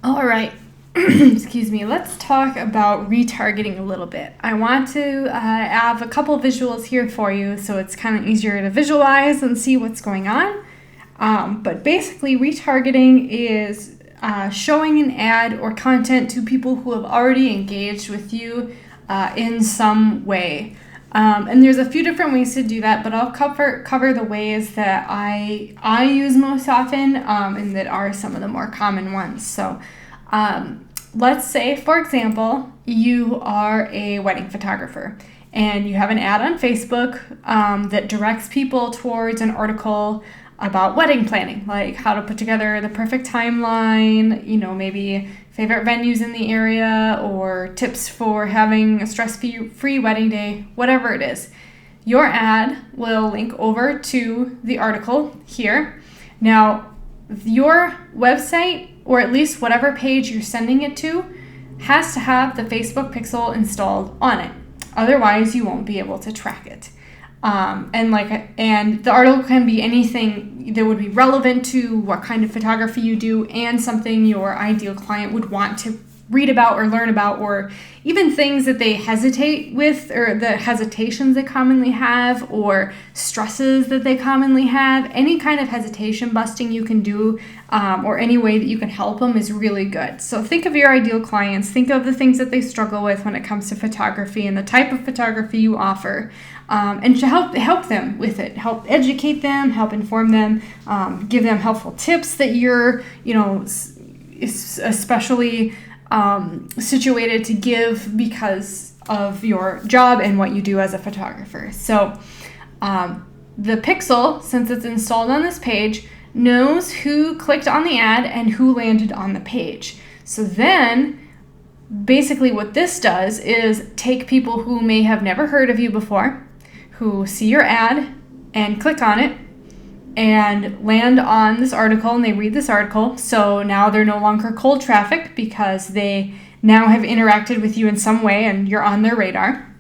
All right. Excuse me. Let's talk about retargeting a little bit. I want to have a couple visuals here for you so it's kind of easier to visualize and see what's going on. But basically, retargeting is showing an ad or content to people who have already engaged with you in some way. And there's a few different ways to do that, but I'll cover the ways that I use most often and that are some of the more common ones. So let's say, for example, you are a wedding photographer and you have an ad on Facebook that directs people towards an article about wedding planning, like how to put together the perfect timeline, maybe favorite venues in the area or tips for having a stress-free wedding day, whatever it is. Your ad will link over to the article here. Now, your website, or at least whatever page you're sending it to, has to have the Facebook pixel installed on it. Otherwise, you won't be able to track it. And the article can be anything that would be relevant to what kind of photography you do and something your ideal client would want to read about or learn about, or even things that they hesitate with, or the hesitations they commonly have, or stresses that they commonly have. Any kind of hesitation busting you can do, or any way that you can help them is really good. So think of your ideal clients, think of the things that they struggle with when it comes to photography and the type of photography you offer, and to help them with it, help educate them, help inform them, give them helpful tips that you're, especially situated to give because of your job and what you do as a photographer. So the pixel, since it's installed on this page, knows who clicked on the ad and who landed on the page. So then basically what this does is take people who may have never heard of you before, who see your ad and click on it and land on this article, and they read this article. So now they're no longer cold traffic because they now have interacted with you in some way and you're on their radar.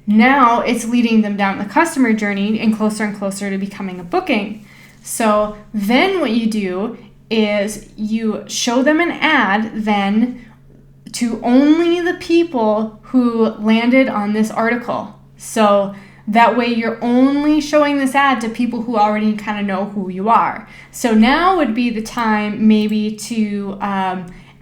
Now it's leading them down the customer journey and closer to becoming a booking. So then what you do is you show them an ad then to only the people who landed on this article. So that way you're only showing this ad to people who already kind of know who you are. So now would be the time maybe to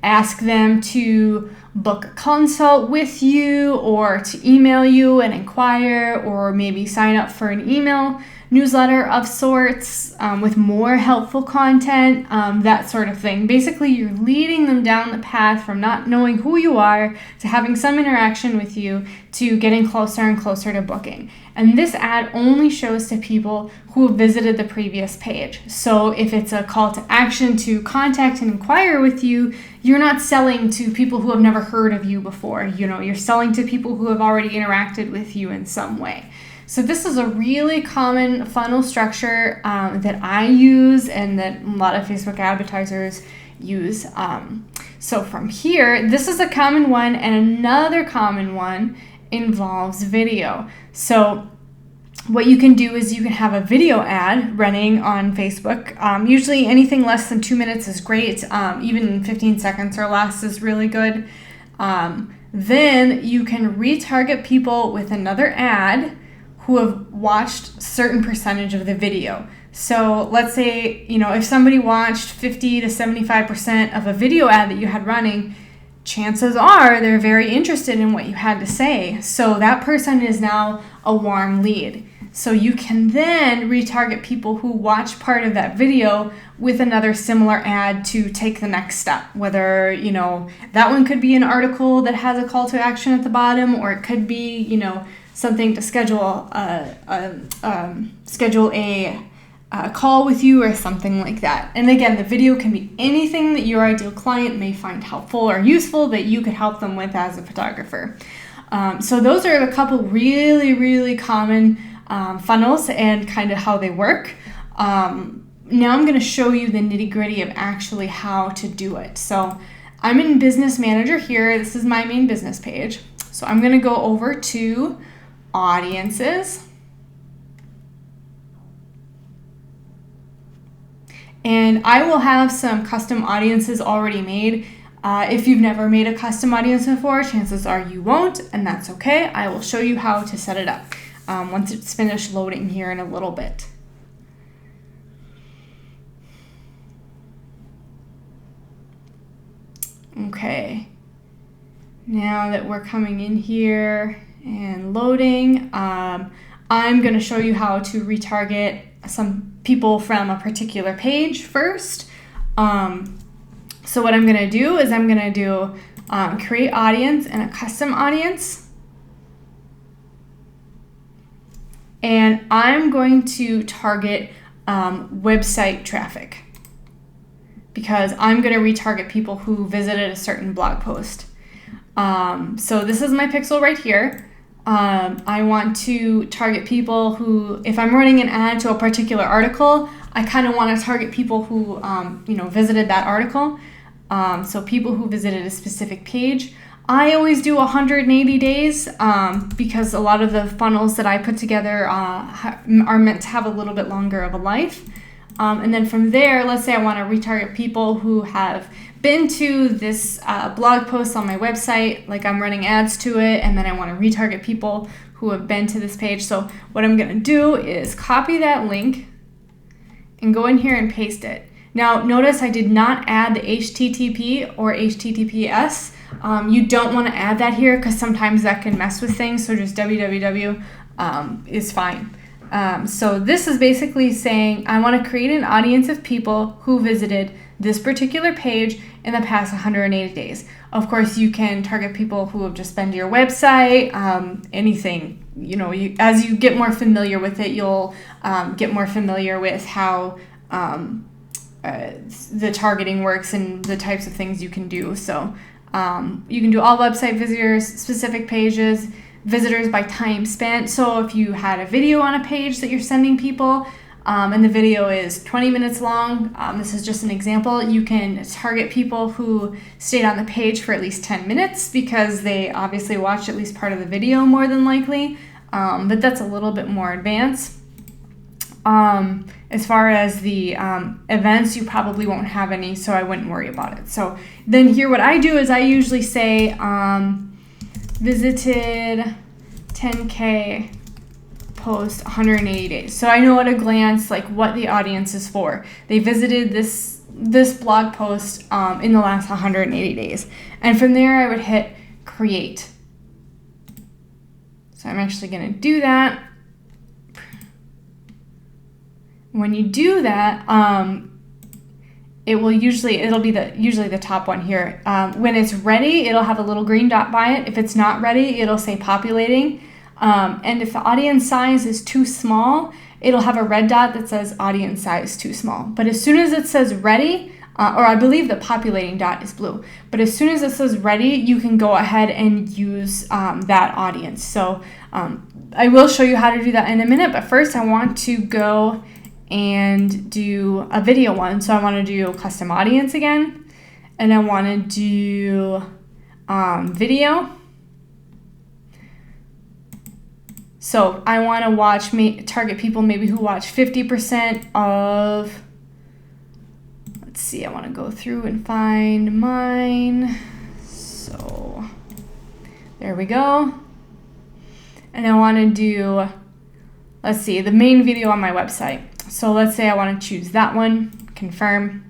ask them to book a consult with you, or to email you and inquire, or maybe sign up for an email newsletter of sorts with more helpful content, that sort of thing. Basically, you're leading them down the path from not knowing who you are to having some interaction with you to getting closer and closer to booking. And this ad only shows to people who visited the previous page. So if it's a call to action to contact and inquire with you, you're not selling to people who have never heard of you before. You're selling to people who have already interacted with you in some way. So this is a really common funnel structure that I use and that a lot of Facebook advertisers use. So from here, this is a common one, and another common one involves video. So what you can do is you can have a video ad running on Facebook. Usually anything less than 2 minutes is great. Even 15 seconds or less is really good. Then you can retarget people with another ad who have watched certain percentage of the video. So let's say, if somebody watched 50 to 75% of a video ad that you had running, chances are they're very interested in what you had to say. So that person is now a warm lead. So you can then retarget people who watch part of that video with another similar ad to take the next step. Whether, that one could be an article that has a call to action at the bottom, or it could be, something to schedule a call with you or something like that. And again, the video can be anything that your ideal client may find helpful or useful that you could help them with as a photographer. So those are a couple really, really common funnels and kind of how they work. Now I'm going to show you the nitty-gritty of actually how to do it. So I'm in Business Manager here. This is my main business page. So I'm going to go over to Audiences. And I will have some custom audiences already made. If you've never made a custom audience before, chances are you won't, and that's okay. I will show you how to set it up once it's finished loading here in a little bit. Okay, now that we're coming in here and loading, I'm going to show you how to retarget some people from a particular page first. So what I'm going to do is I'm going to do create audience and a custom audience. And I'm going to target website traffic, because I'm going to retarget people who visited a certain blog post. So this is my pixel right here. I want to target people who, if I'm running an ad to a particular article, I kind of want to target people who, visited that article. So people who visited a specific page. I always do 180 days because a lot of the funnels that I put together are meant to have a little bit longer of a life. And then from there, let's say I want to retarget people who have been to this blog post on my website, like I'm running ads to it, and then I want to retarget people who have been to this page. So what I'm going to do is copy that link and go in here and paste it. Now, notice I did not add the HTTP or HTTPS. You don't want to add that here because sometimes that can mess with things, so just www is fine. So this is basically saying I want to create an audience of people who visited this particular page in the past 180 days. Of course, you can target people who have just been to your website, anything. As you get more familiar with it, you'll get more familiar with how the targeting works and the types of things you can do. So you can do all website visitors, specific pages, visitors by time spent. So if you had a video on a page that you're sending people and the video is 20 minutes long, this is just an example, you can target people who stayed on the page for at least 10 minutes because they obviously watched at least part of the video more than likely, but that's a little bit more advanced. As far as the events, you probably won't have any, so I wouldn't worry about it. So then here what I do is I usually say visited 10K post 180 days. So I know at a glance like what the audience is for. They visited this blog post in the last 180 days. And from there I would hit create. So I'm actually going to do that. When you do that, it'll be usually the top one here. When it's ready, it'll have a little green dot by it. If it's not ready, it'll say populating. And if the audience size is too small, it'll have a red dot that says audience size too small. But as soon as it says ready, or I believe the populating dot is blue, but as soon as it says ready, you can go ahead and use that audience. So I will show you how to do that in a minute, but first I want to go and do a video one. So I want to do custom audience again, and I want to do video. So I want to target people maybe who watch 50% of, let's see, I want to go through and find mine. So there we go. And I want to do, let's see, the main video on my website. So let's say I want to choose that one, confirm,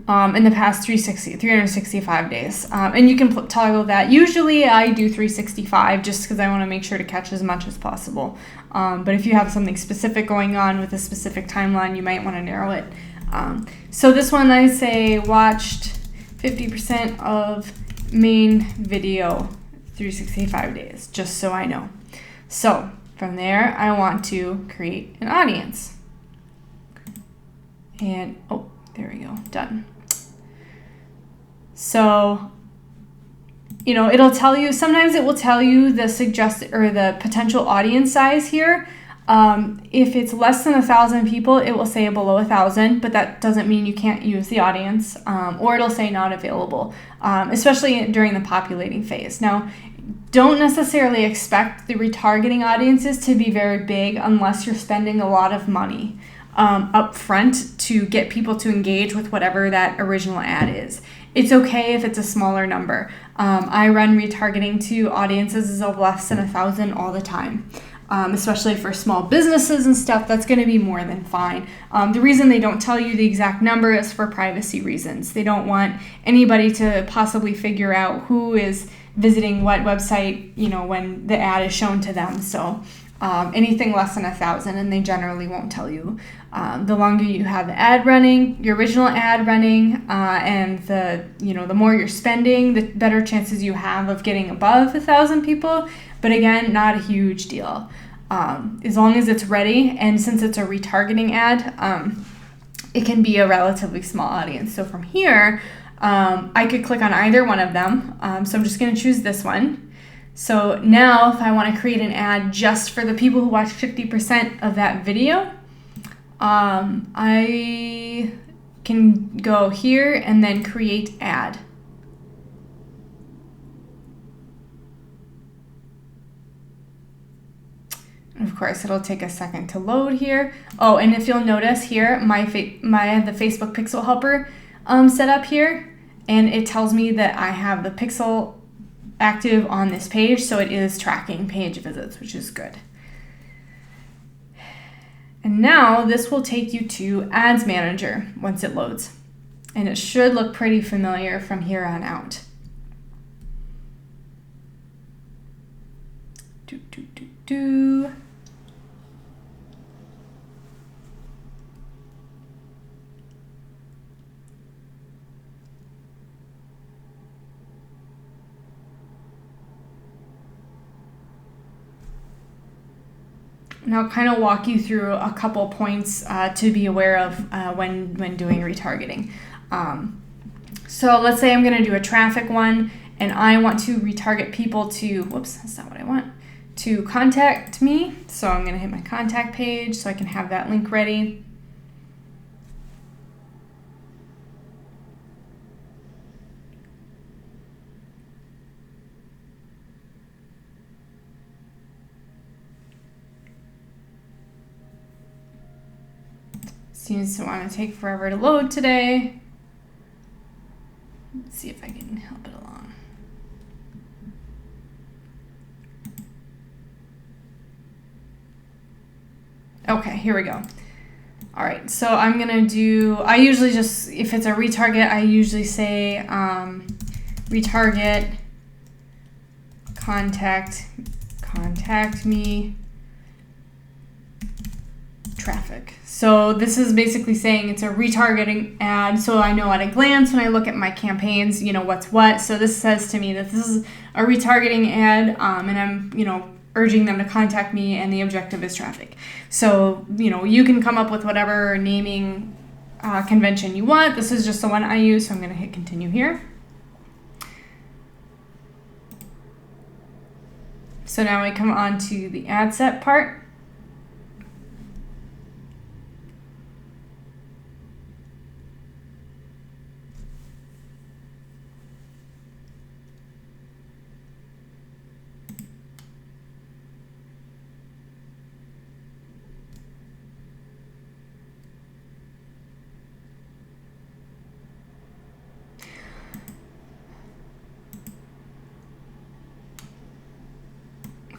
in the past 365 days. And you can toggle that. Usually I do 365 just because I want to make sure to catch as much as possible. But if you have something specific going on with a specific timeline, you might want to narrow it. So this one I say watched 50% of main video 365 days, just so I know. So from there, I want to create an audience. And, oh, there we go, done. So, it'll tell you, sometimes it will tell you the suggested or the potential audience size here. If it's less than 1,000 people, it will say below 1,000, but that doesn't mean you can't use the audience, or it'll say not available, especially during the populating phase. Now, don't necessarily expect the retargeting audiences to be very big unless you're spending a lot of money. up front to get people to engage with whatever that original ad is. It's okay if it's a smaller number. I run retargeting to audiences of less than 1,000 all the time. Especially for small businesses and stuff, that's going to be more than fine. The reason they don't tell you the exact number is for privacy reasons. They don't want anybody to possibly figure out who is visiting what website, when the ad is shown to them. So anything less than 1,000, and they generally won't tell you. The longer you have the ad running, your original ad running, and the more you're spending, the better chances you have of getting above 1,000 people. But again, not a huge deal. As long as it's ready, and since it's a retargeting ad, it can be a relatively small audience. So from here, I could click on either one of them. So I'm just going to choose this one. So now if I want to create an ad just for the people who watch 50% of that video, I can go here and then create ad. Of course, it'll take a second to load here. Oh, and if you'll notice here, I have the Facebook Pixel Helper set up here, and it tells me that I have the pixel active on this page, so it is tracking page visits, which is good. And now this will take you to Ads Manager once it loads, and it should look pretty familiar from here on out. And I'll kind of walk you through a couple points to be aware of when doing retargeting. So let's say I'm going to do a traffic one, and I want to retarget people to, whoops, that's not what I want, to contact me. So I'm going to hit my contact page so I can have that link ready. Seems to want to take forever to load today. Let's see if I can help it along. Okay, here we go. All right, so I'm gonna do, I usually just, if it's a retarget, I usually say retarget, contact me, traffic. So this is basically saying it's a retargeting ad, so I know at a glance when I look at my campaigns, what's what. So this says to me that this is a retargeting ad, and I'm, urging them to contact me, and the objective is traffic. So, you can come up with whatever naming convention you want. This is just the one I use, so I'm going to hit continue here. So now we come on to the ad set part.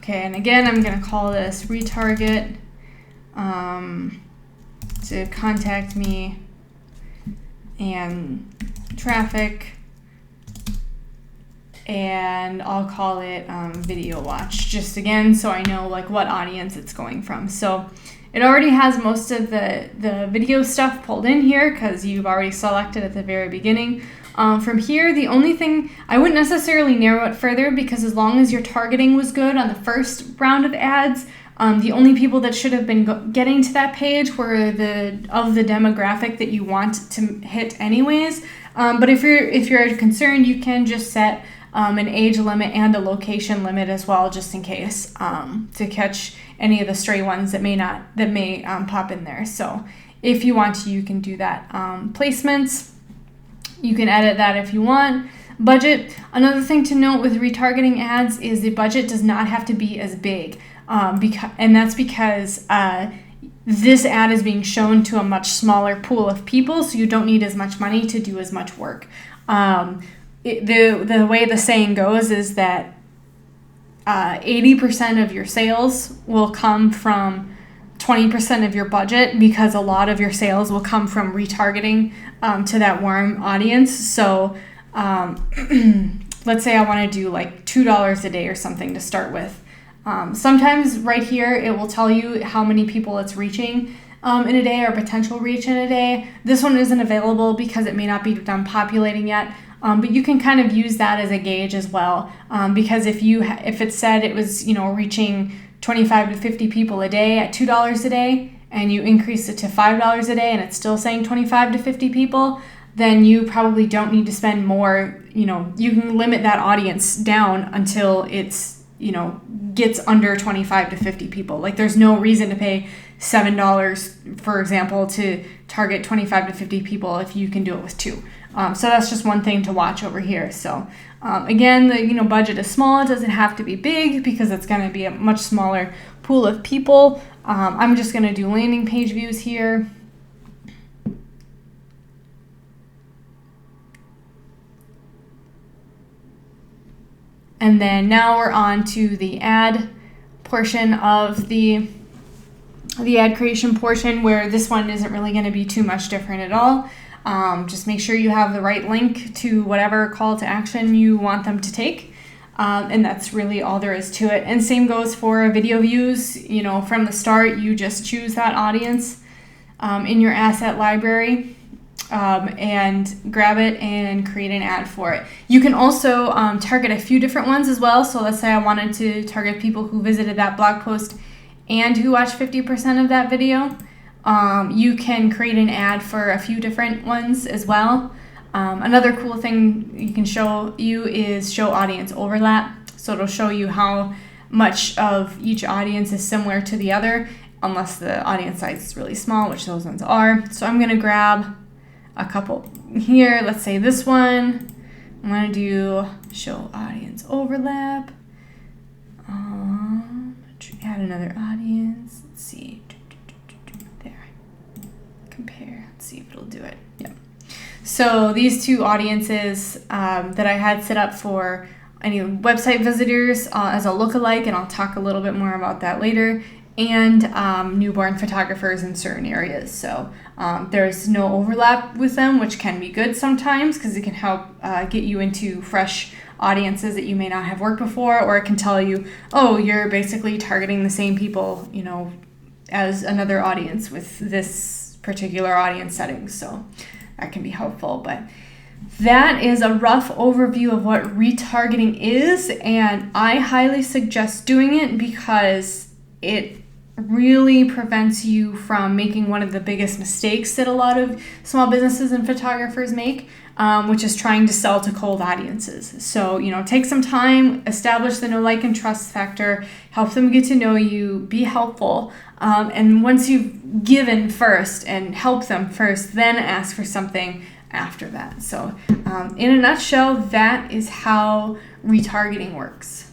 Okay, and again, I'm going to call this retarget to contact me and traffic, and I'll call it video watch, just again so I know what audience it's going from. So it already has most of the video stuff pulled in here because you've already selected at the very beginning. From here, the only thing, I wouldn't necessarily narrow it further, because as long as your targeting was good on the first round of ads, the only people that should have been getting to that page were of the demographic that you want to hit anyways. But if you're concerned, you can just set an age limit and a location limit as well, just in case, to catch any of the stray ones that may pop in there. So if you want to, you can do that. Placements, you can edit that if you want. Budget, another thing to note with retargeting ads is the budget does not have to be as big, and that's because this ad is being shown to a much smaller pool of people, so you don't need as much money to do as much work. The way the saying goes is that 80% of your sales will come from 20% of your budget, because a lot of your sales will come from retargeting to that warm audience. So let's say I want to do like $2 a day or something to start with. Sometimes right here it will tell you how many people it's reaching in a day, or potential reach in a day. This one isn't available because it may not be done populating yet. But you can kind of use that as a gauge as well, because if it said it was reaching 25 to 50 people a day at $2 a day, and you increase it to $5 a day and it's still saying 25 to 50 people, then you probably don't need to spend more. You can limit that audience down until it's gets under 25 to 50 people. Like, there's no reason to pay $7, for example, to target 25 to 50 people if you can do it with 2. So that's just one thing to watch over here. So again, the budget is small. It doesn't have to be big because it's going to be a much smaller pool of people. I'm just going to do landing page views here. And then now we're on to the ad portion of the ad creation portion, where this one isn't really going to be too much different at all. Just make sure you have the right link to whatever call to action you want them to take. And that's really all there is to it. And same goes for video views. From the start, you just choose that audience in your asset library and grab it and create an ad for it. You can also target a few different ones as well. So let's say I wanted to target people who visited that blog post and who watched 50% of that video. You can create an ad for a few different ones as well. Another cool thing you can show you is show audience overlap. So it'll show you how much of each audience is similar to the other, unless the audience size is really small, which those ones are. So I'm going to grab a couple here. Let's say this one. I'm going to do show audience overlap. Add another audience. Let's see. There. Compare. Let's see if it'll do it. Yep. So these two audiences that I had set up for any website visitors as a lookalike, and I'll talk a little bit more about that later, and newborn photographers in certain areas. So there's no overlap with them, which can be good sometimes because it can help get you into fresh audiences that you may not have worked before, or it can tell you, oh, you're basically targeting the same people, as another audience with this particular audience setting. So that can be helpful. But that is a rough overview of what retargeting is, and I highly suggest doing it because it really prevents you from making one of the biggest mistakes that a lot of small businesses and photographers make, which is trying to sell to cold audiences. So, take some time, establish the know, like, and trust factor, help them get to know you, be helpful. And once you've given first and helped them first, then ask for something after that. So in a nutshell, that is how retargeting works.